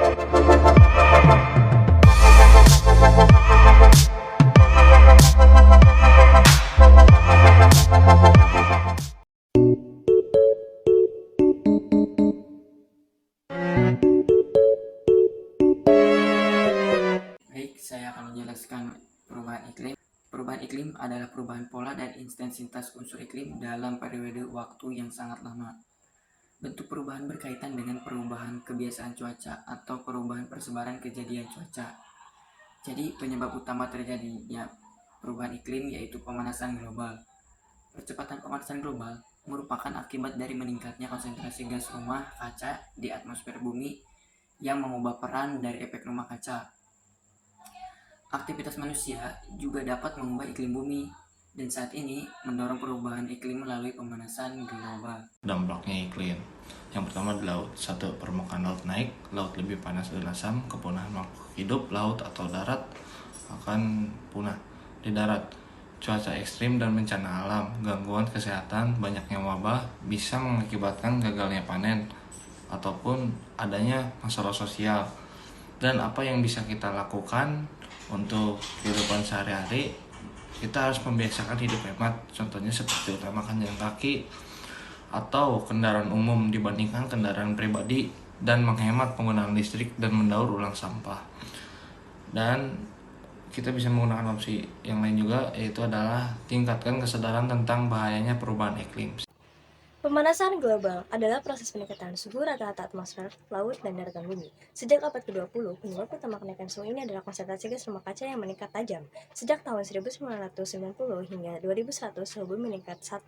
Baik, saya akan menjelaskan perubahan iklim. Perubahan iklim adalah perubahan pola dan intensitas unsur iklim dalam periode waktu yang sangat lama. Bentuk perubahan berkaitan dengan perubahan kebiasaan cuaca atau perubahan persebaran kejadian cuaca. Jadi, penyebab utama terjadinya perubahan iklim yaitu pemanasan global. Percepatan pemanasan global merupakan akibat dari meningkatnya konsentrasi gas rumah kaca di atmosfer bumi yang mengubah peran dari efek rumah kaca. Aktivitas manusia juga dapat mengubah iklim bumi dan saat ini mendorong perubahan iklim melalui pemanasan global. Dampaknya iklim. Yang pertama di laut. 1. Permukaan laut naik, laut lebih panas dan asam, kepunahan makhluk hidup laut atau darat akan punah. Di darat, cuaca ekstrim dan bencana alam, gangguan kesehatan, banyaknya wabah bisa mengakibatkan gagalnya panen ataupun adanya masalah sosial. Dan apa yang bisa kita lakukan untuk kehidupan sehari-hari? Kita harus membiasakan hidup hemat, contohnya seperti utamakan jalan kaki atau kendaraan umum dibandingkan kendaraan pribadi, dan menghemat penggunaan listrik dan mendaur ulang sampah. Dan kita bisa menggunakan opsi yang lain juga, yaitu adalah tingkatkan kesadaran tentang bahayanya perubahan iklim. Pemanasan global adalah proses peningkatan suhu rata-rata atmosfer, laut, dan daratan bumi. Sejak abad ke-20, penyebab utama kenaikan suhu ini adalah konsentrasi gas rumah kaca yang meningkat tajam. Sejak tahun 1990 hingga 2100, suhu bumi meningkat 1,1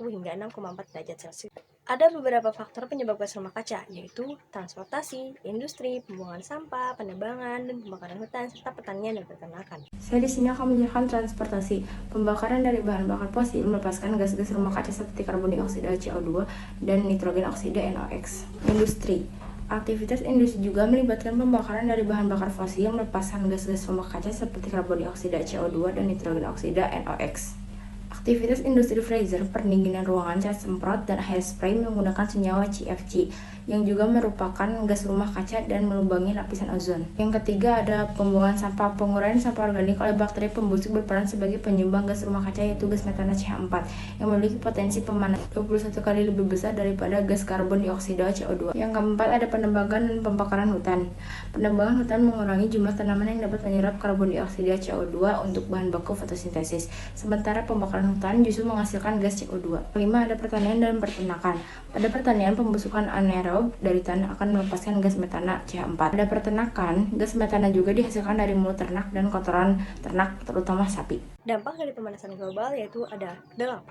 hingga 6,4 derajat Celcius. Ada beberapa faktor penyebab gas rumah kaca, yaitu transportasi, industri, pembuangan sampah, penebangan, dan pembakaran hutan, serta pertanian dan peternakan. Saya di sini akan menjelaskan transportasi. Pembakaran dari bahan bakar fosil melepaskan gas-gas rumah kaca seperti karbon dioksida CO2 dan nitrogen oksida NOx. Industri. Aktivitas industri juga melibatkan pembakaran dari bahan bakar fosil melepaskan gas-gas rumah kaca seperti karbon dioksida CO2 dan nitrogen oksida NOx. Aktivitas industri freezer, pendinginan ruangan, cat semprot, dan hairspray menggunakan senyawa CFC yang juga merupakan gas rumah kaca dan melubangi lapisan ozon. Yang ketiga ada pembuangan sampah. Penguraian sampah organik oleh bakteri pembusuk berperan sebagai penyumbang gas rumah kaca, yaitu gas metana CH4 yang memiliki potensi pemanasan 21 kali lebih besar daripada gas karbon dioksida CO2. Yang keempat ada penebangan dan pembakaran hutan. Penebangan hutan mengurangi jumlah tanaman yang dapat menyerap karbon dioksida CO2 untuk bahan baku fotosintesis, sementara pembakaran hutan justru menghasilkan gas CO2. Kelima ada pertanian dan peternakan. Pada pertanian, pembusukan anaerob dari tanah akan melepaskan gas metana CH4. Pada peternakan, gas metana juga dihasilkan dari mulut ternak dan kotoran ternak, terutama sapi. Dampak dari pemanasan global yaitu ada 8.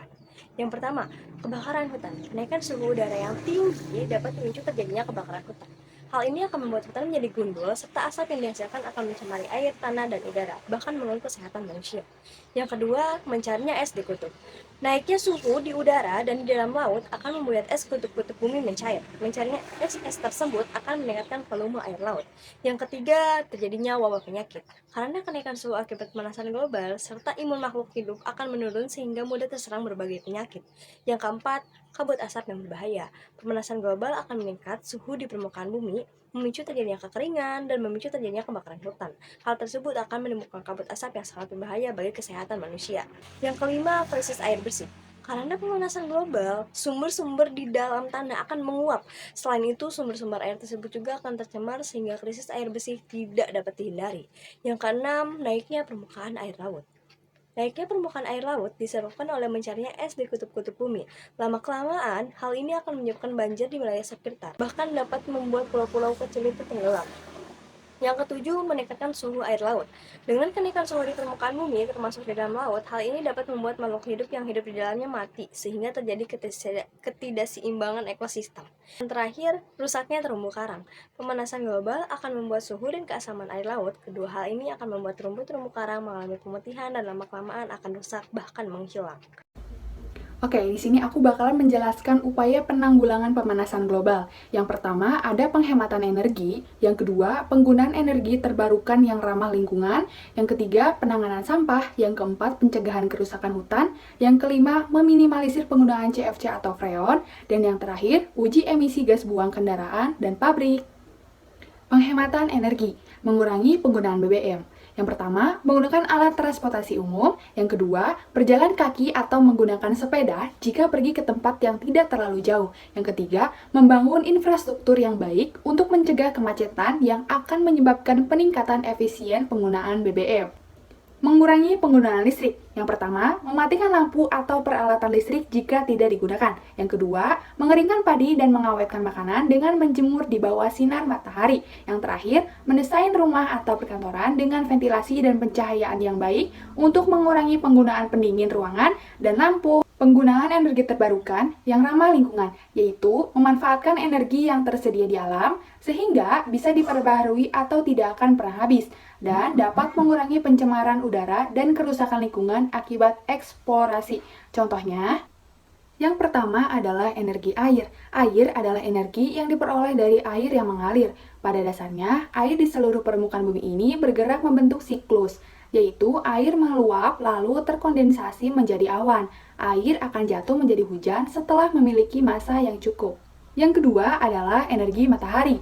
Yang pertama, kebakaran hutan. Kenaikan suhu udara yang tinggi dapat memicu terjadinya kebakaran hutan. Hal ini akan membuat hutan menjadi gundul, serta asap yang dihasilkan akan mencemari air, tanah, dan udara, bahkan mengganggu kesehatan manusia. Yang kedua, mencairnya es di kutub. Naiknya suhu di udara dan di dalam laut akan membuat es kutub-kutub bumi mencair. Mencairnya es tersebut akan meningkatkan volume air laut. Yang ketiga, terjadinya wabah penyakit. Karena kenaikan suhu akibat pemanasan global, serta imun makhluk hidup akan menurun sehingga mudah terserang berbagai penyakit. Yang keempat, kabut asap yang berbahaya. Pemanasan global akan meningkat suhu di permukaan bumi, memicu terjadinya kekeringan, dan memicu terjadinya kebakaran hutan. Hal tersebut akan menimbulkan kabut asap yang sangat berbahaya bagi kesehatan manusia. Yang kelima, krisis air bersih. Karena pemanasan global, sumber-sumber di dalam tanah akan menguap. Selain itu, sumber-sumber air tersebut juga akan tercemar sehingga krisis air bersih tidak dapat dihindari. Yang keenam, naiknya permukaan air laut. Naiknya permukaan air laut disebabkan oleh mencairnya es di kutub-kutub bumi. Lama-kelamaan, hal ini akan menyebabkan banjir di wilayah sekitar, bahkan dapat membuat pulau-pulau kecil itu tenggelam. Yang ketujuh, meningkatkan suhu air laut. Dengan kenaikan suhu di permukaan bumi, termasuk di dalam laut, hal ini dapat membuat makhluk hidup yang hidup di dalamnya mati, sehingga terjadi ketidakseimbangan ekosistem. Yang terakhir, rusaknya terumbu karang. Pemanasan global akan membuat suhu dan keasaman air laut. Kedua hal ini akan membuat terumbu karang mengalami pemutihan dan lama-kelamaan akan rusak, bahkan menghilang. Oke, di sini aku bakalan menjelaskan upaya penanggulangan pemanasan global. Yang pertama, ada penghematan energi. Yang kedua, penggunaan energi terbarukan yang ramah lingkungan. Yang ketiga, penanganan sampah. Yang keempat, pencegahan kerusakan hutan. Yang kelima, meminimalisir penggunaan CFC atau freon. Dan yang terakhir, uji emisi gas buang kendaraan dan pabrik. Penghematan energi, mengurangi penggunaan BBM. Yang pertama, menggunakan alat transportasi umum. Yang kedua, berjalan kaki atau menggunakan sepeda jika pergi ke tempat yang tidak terlalu jauh. Yang ketiga, membangun infrastruktur yang baik untuk mencegah kemacetan yang akan menyebabkan peningkatan efisien penggunaan BBM. Mengurangi penggunaan listrik. Yang pertama, mematikan lampu atau peralatan listrik jika tidak digunakan. Yang kedua, mengeringkan padi dan mengawetkan makanan dengan menjemur di bawah sinar matahari. Yang terakhir, mendesain rumah atau perkantoran dengan ventilasi dan pencahayaan yang baik untuk mengurangi penggunaan pendingin ruangan dan lampu. Penggunaan energi terbarukan yang ramah lingkungan, yaitu memanfaatkan energi yang tersedia di alam sehingga bisa diperbaharui atau tidak akan pernah habis dan dapat mengurangi pencemaran udara dan kerusakan lingkungan akibat eksplorasi. Contohnya, yang pertama adalah energi air. Air adalah energi yang diperoleh dari air yang mengalir. Pada dasarnya, air di seluruh permukaan bumi ini bergerak membentuk siklus, yaitu air meluap lalu terkondensasi menjadi awan. Air akan jatuh menjadi hujan setelah memiliki massa yang cukup. Yang kedua adalah energi matahari.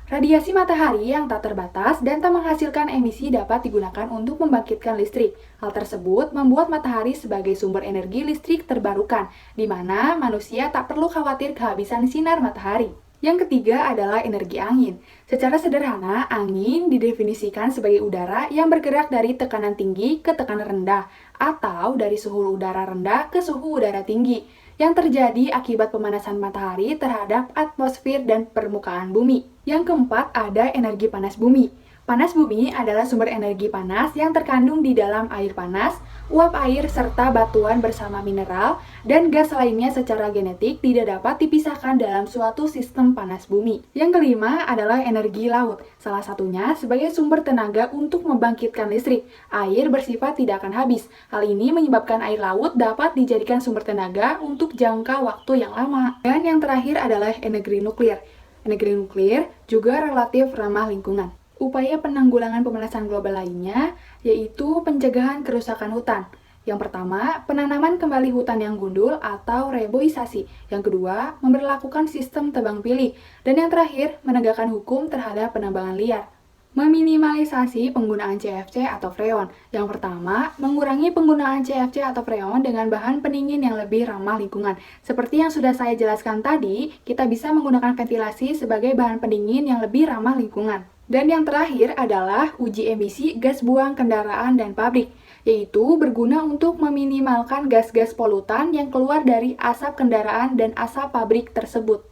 Radiasi matahari yang tak terbatas dan tak menghasilkan emisi dapat digunakan untuk membangkitkan listrik. Hal tersebut membuat matahari sebagai sumber energi listrik terbarukan, di mana manusia tak perlu khawatir kehabisan sinar matahari. Yang ketiga adalah energi angin. Secara sederhana, angin didefinisikan sebagai udara yang bergerak dari tekanan tinggi ke tekanan rendah, atau dari suhu udara rendah ke suhu udara tinggi, yang terjadi akibat pemanasan matahari terhadap atmosfer dan permukaan bumi. Yang keempat ada energi panas bumi. Panas bumi adalah sumber energi panas yang terkandung di dalam air panas, uap air, serta batuan bersama mineral dan gas lainnya secara genetik tidak dapat dipisahkan dalam suatu sistem panas bumi. Yang kelima adalah energi laut, salah satunya sebagai sumber tenaga untuk membangkitkan listrik. Air bersifat tidak akan habis. Hal ini menyebabkan air laut dapat dijadikan sumber tenaga untuk jangka waktu yang lama. Dan yang terakhir adalah energi nuklir. Energi nuklir juga relatif ramah lingkungan. Upaya penanggulangan pemanasan global lainnya yaitu pencegahan kerusakan hutan. Yang pertama, penanaman kembali hutan yang gundul atau reboisasi. Yang kedua, memberlakukan sistem tebang pilih. Dan yang terakhir, menegakkan hukum terhadap penambangan liar. Meminimalisasi penggunaan CFC atau freon. Yang pertama, mengurangi penggunaan CFC atau freon dengan bahan pendingin yang lebih ramah lingkungan. Seperti yang sudah saya jelaskan tadi, kita bisa menggunakan ventilasi sebagai bahan pendingin yang lebih ramah lingkungan. Dan yang terakhir adalah uji emisi gas buang kendaraan dan pabrik, yaitu berguna untuk meminimalkan gas-gas polutan yang keluar dari asap kendaraan dan asap pabrik tersebut.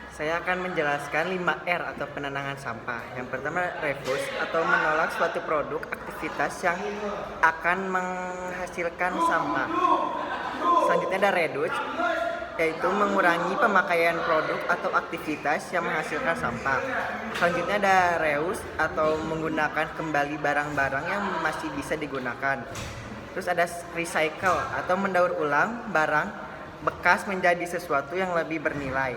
Saya akan menjelaskan 5R atau penenangan sampah. Yang pertama, refuse atau menolak suatu produk aktivitas yang akan menghasilkan sampah. Selanjutnya ada reduce, yaitu mengurangi pemakaian produk atau aktivitas yang menghasilkan sampah. Selanjutnya ada reuse atau menggunakan kembali barang-barang yang masih bisa digunakan. Terus ada recycle atau mendaur ulang barang bekas menjadi sesuatu yang lebih bernilai.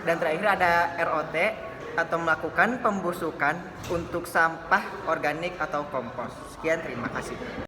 Dan terakhir ada ROT atau melakukan pembusukan untuk sampah organik atau kompos. Sekian, terima kasih.